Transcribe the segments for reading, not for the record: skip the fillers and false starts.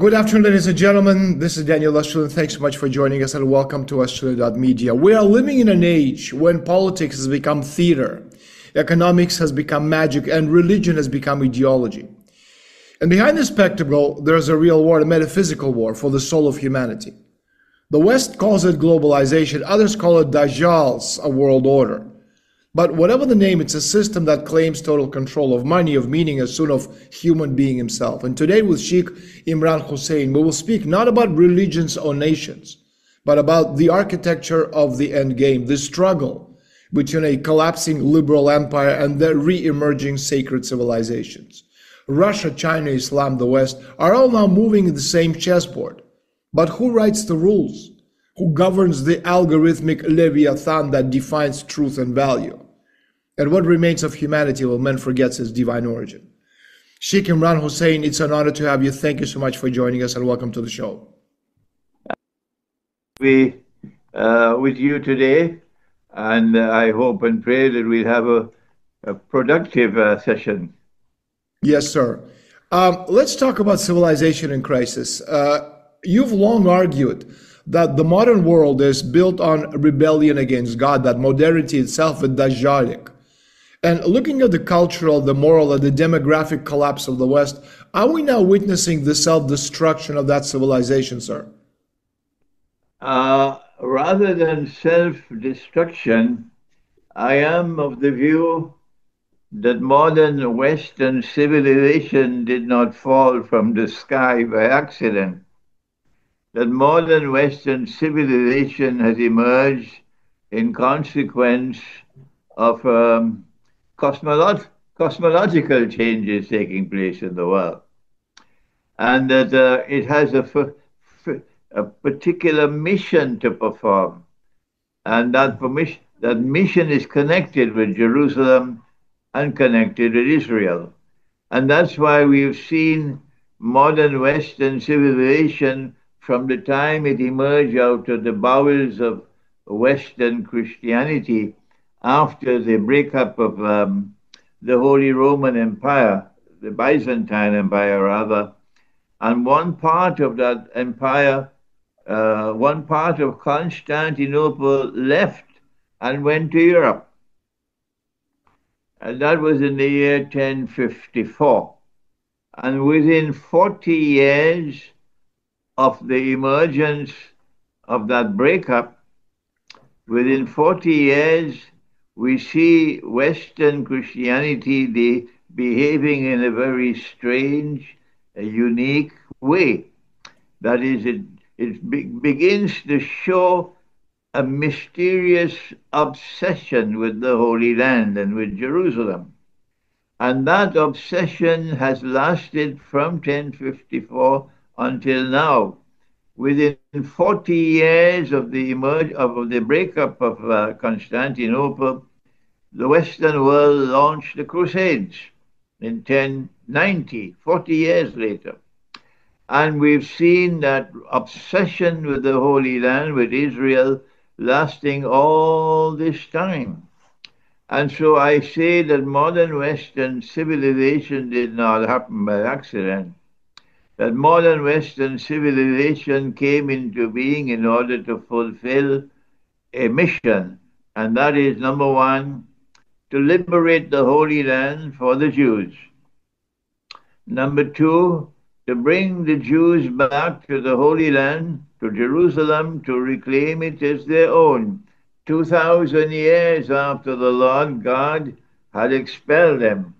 Good afternoon, ladies and gentlemen. This is Daniel Estrelin. Thanks so much for joining us and welcome to Estrelin.media. We are living in an age when politics has become theater, economics has become magic, and religion has become ideology. And behind this spectacle, there's a real war, a metaphysical war for the soul of humanity. The West calls it globalization. Others call it Dajjal's a world order. But whatever the name, it's a system that claims total control of money, of meaning, as soon of human being himself. And today with Sheikh Imran Hosein, we will speak not about religions or nations, but about the architecture of the end game, the struggle between a collapsing liberal empire and the re-emerging sacred civilizations. Russia, China, Islam, the West are all now moving in the same chessboard. But who writes the rules? Who governs the algorithmic leviathan that defines truth and value? And what remains of humanity when man forgets its divine origin? Sheikh Imran Hosein, it's an honor to have you. Thank you so much for joining us and welcome to the show. With you today, and I hope and pray that we'll have a productive session. Yes, sir. Let's talk about civilization in crisis. You've long argued that the modern world is built on rebellion against God, that modernity itself is Dajjalic. And looking at the cultural, the moral, and the demographic collapse of the West, are we now witnessing the self-destruction of that civilization, sir? Rather than self-destruction, I am of the view that modern Western civilization did not fall from the sky by accident. That modern Western civilization has emerged in consequence of cosmological changes taking place in the world. And that it has a particular mission to perform. And that mission is connected with Jerusalem and connected with Israel. And that's why we've seen modern Western civilization from the time it emerged out of the bowels of Western Christianity after the breakup of the Holy Roman Empire, the Byzantine Empire rather, and one part of that empire, one part of Constantinople left and went to Europe. And that was in the year 1054. And within 40 years of the emergence of that breakup, within 40 years, we see Western Christianity behaving in a very strange, unique way. That is, it begins to show a mysterious obsession with the Holy Land and with Jerusalem. And that obsession has lasted from 1054 until now. Within 40 years of the breakup of Constantinople, the Western world launched the Crusades in 1090, 40 years later. And we've seen that obsession with the Holy Land, with Israel, lasting all this time. And so I say that modern Western civilization did not happen by accident. That modern Western civilization came into being in order to fulfill a mission, and that is, number one, to liberate the Holy Land for the Jews. Number two, to bring the Jews back to the Holy Land, to Jerusalem, to reclaim it as their own. 2,000 years after the Lord God had expelled them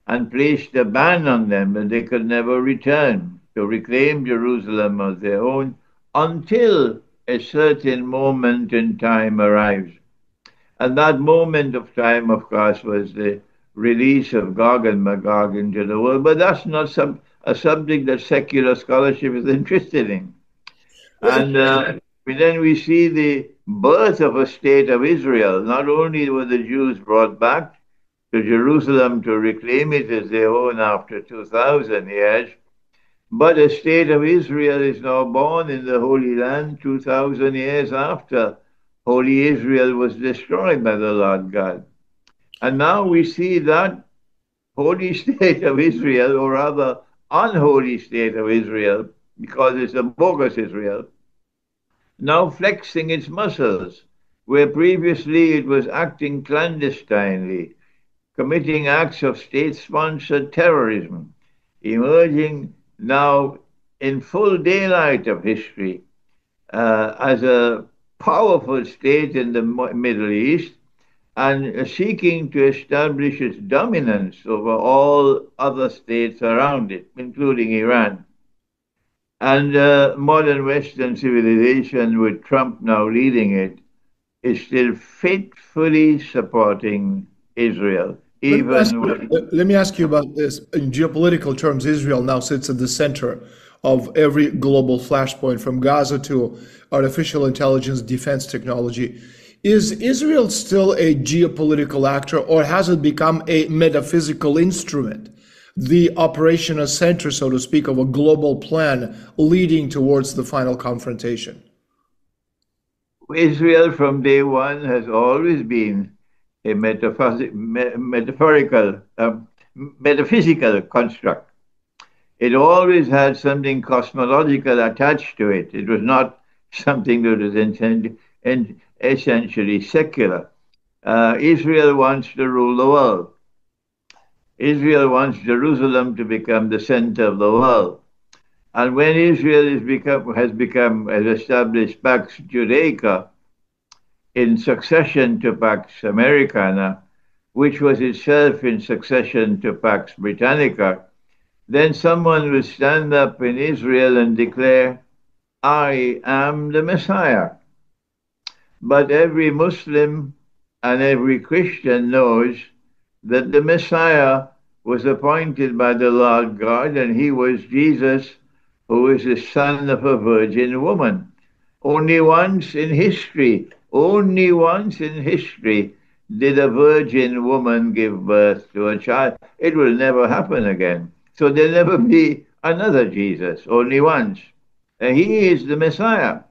and placed a ban on them, and they could never return, to reclaim Jerusalem as their own until a certain moment in time arrives. And that moment of time, of course, was the release of Gog and Magog into the world. But that's not a subject that secular scholarship is interested in. And then we see the birth of a state of Israel. Not only were the Jews brought back to Jerusalem to reclaim it as their own after 2,000 years, but a state of Israel is now born in the Holy Land 2,000 years after Holy Israel was destroyed by the Lord God. And now we see that holy state of Israel, or rather unholy state of Israel, because it's a bogus Israel, now flexing its muscles, where previously it was acting clandestinely, committing acts of state sponsored terrorism, emerging now in full daylight of history as a powerful state in the Middle East and seeking to establish its dominance over all other states around it, including Iran. And modern Western civilization, with Trump now leading it, is still faithfully supporting Israel, even with. Let me ask you about this. In geopolitical terms, Israel now sits at the center of every global flashpoint, from Gaza to artificial intelligence, defense technology. Is Israel still a geopolitical actor, or has it become a metaphysical instrument, the operational center, so to speak, of a global plan leading towards the final confrontation? Israel from day one has always been a metaphysical construct. It always had something cosmological attached to it. It was not something that was essentially secular. Israel wants to rule the world. Israel wants Jerusalem to become the center of the world. And when Israel has established Pax Judaica in succession to Pax Americana, which was itself in succession to Pax Britannica, then someone will stand up in Israel and declare, I am the Messiah. But every Muslim and every Christian knows that the Messiah was appointed by the Lord God, and he was Jesus, who is the son of a virgin woman. Only once in history did a virgin woman give birth to a child. It will never happen again. So there'll never be another Jesus, only once. And he is the Messiah.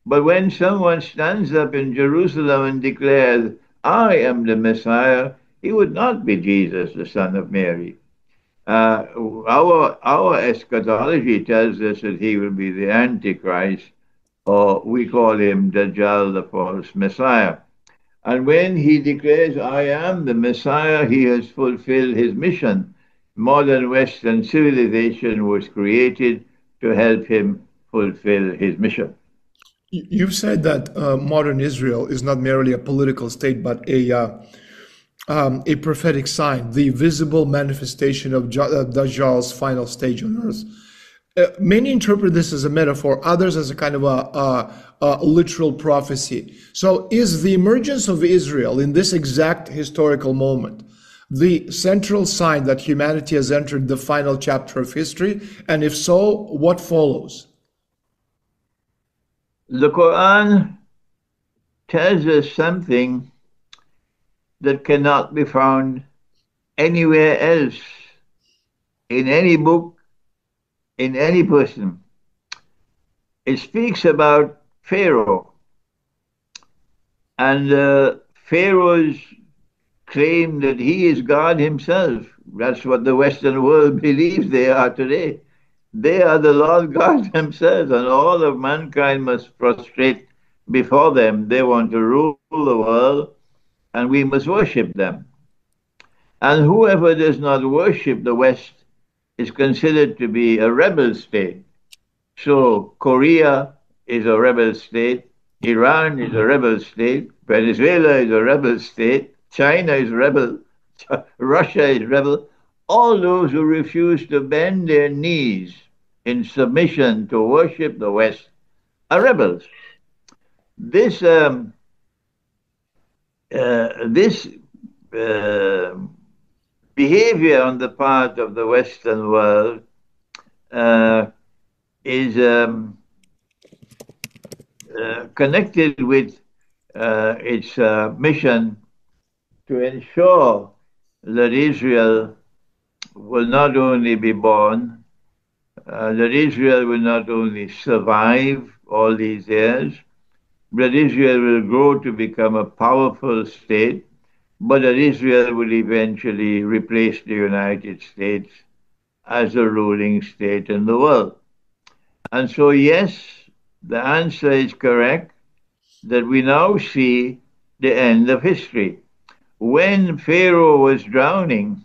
But when someone stands up in Jerusalem and declares, I am the Messiah, he would not be Jesus, the son of Mary. Our eschatology tells us that he will be the Antichrist, or we call him Dajjal, the false Messiah. And when he declares, I am the Messiah, he has fulfilled his mission. Modern Western civilization was created to help him fulfill his mission. You've said that modern Israel is not merely a political state, but a prophetic sign, the visible manifestation of Dajjal's final stage on earth. Many interpret this as a metaphor, others as a kind of a literal prophecy. So is the emergence of Israel in this exact historical moment the central sign that humanity has entered the final chapter of history? And if so, what follows? The Quran tells us something that cannot be found anywhere else, in any book, in any person. It speaks about Pharaoh, and Pharaoh's claim that he is God himself. That's what the Western world believes they are today. They are the Lord God themselves, and all of mankind must prostrate before them. They want to rule the world, and we must worship them. And whoever does not worship the West is considered to be a rebel state. So Korea is a rebel state, Iran is a rebel state, Venezuela is a rebel state, China is rebel, Russia is rebel. All those who refuse to bend their knees in submission to worship the West are rebels. This behavior on the part of the Western world is connected with its mission to ensure that Israel will not only be born, that Israel will not only survive all these years, that Israel will grow to become a powerful state, but that Israel will eventually replace the United States as a ruling state in the world. And so, yes, the answer is correct that we now see the end of history. When Pharaoh was drowning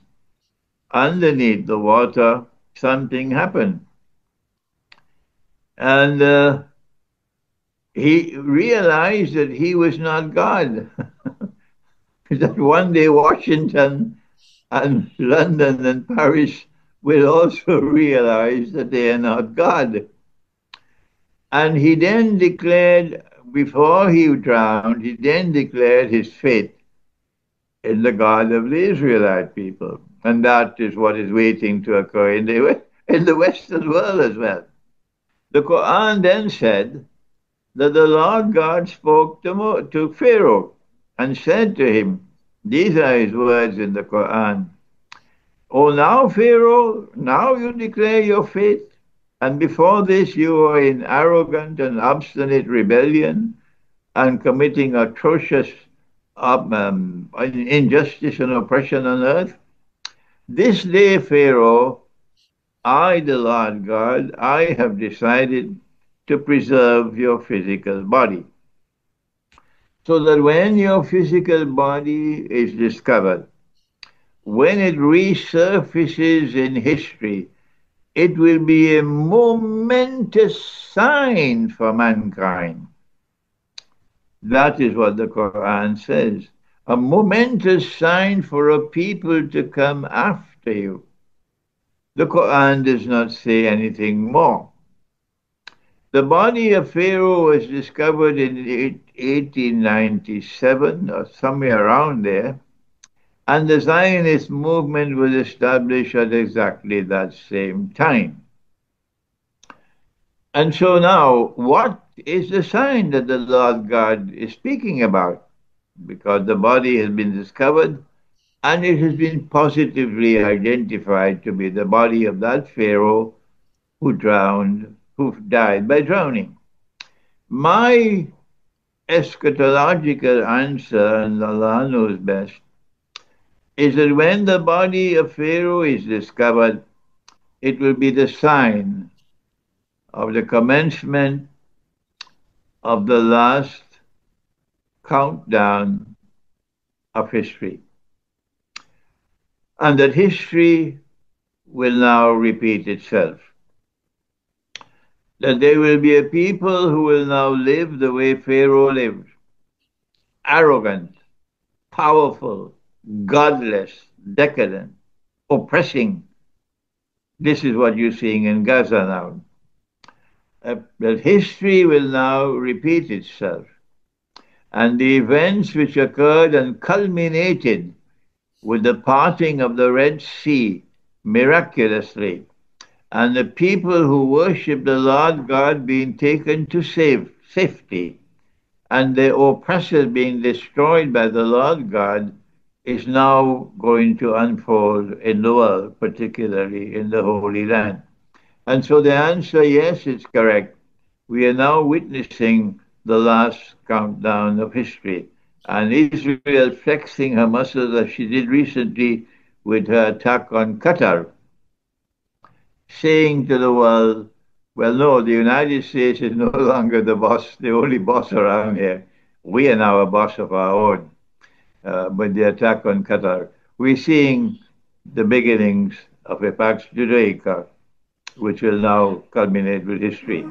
underneath the water, something happened. And he realized that he was not God. That one day Washington and London and Paris will also realize that they are not God. And he then declared, before he drowned, he then declared his faith in the God of the Israelite people. And that is what is waiting to occur in the Western world as well. The Quran then said that the Lord God spoke to Pharaoh and said to him, these are his words in the Quran. Oh, now, Pharaoh, now you declare your faith, and before this you were in arrogant and obstinate rebellion and committing atrocious injustice and oppression on earth. This day, Pharaoh, I, the Lord God, I have decided to preserve your physical body, so that when your physical body is discovered, when it resurfaces in history, it will be a momentous sign for mankind. That is what the Quran says. A momentous sign for a people to come after you. The Quran does not say anything more. The body of Pharaoh was discovered in 1897 or somewhere around there, and the Zionist movement was established at exactly that same time. And so now, what is the sign that the Lord God is speaking about? Because the body has been discovered and it has been positively identified to be the body of that Pharaoh who died by drowning. My eschatological answer, and Allah knows best, is that when the body of Pharaoh is discovered, it will be the sign of the commencement of the last countdown of history. And that history will now repeat itself. That there will be a people who will now live the way Pharaoh lived, arrogant, powerful, godless, decadent, oppressing. This is what you're seeing in Gaza now. That history will now repeat itself. And the events which occurred and culminated with the parting of the Red Sea miraculously, and the people who worship the Lord God being taken to safety, and the oppressors being destroyed by the Lord God, is now going to unfold in the world, particularly in the Holy Land. And so the answer, yes, it's correct. We are now witnessing the last countdown of history. And Israel flexing her muscles as she did recently with her attack on Qatar, saying to the world, well, no, the United States is no longer the boss, the only boss around here. We are now a boss of our own. With the attack on Qatar, we're seeing the beginnings of a Pax Judaica, which will now culminate with history.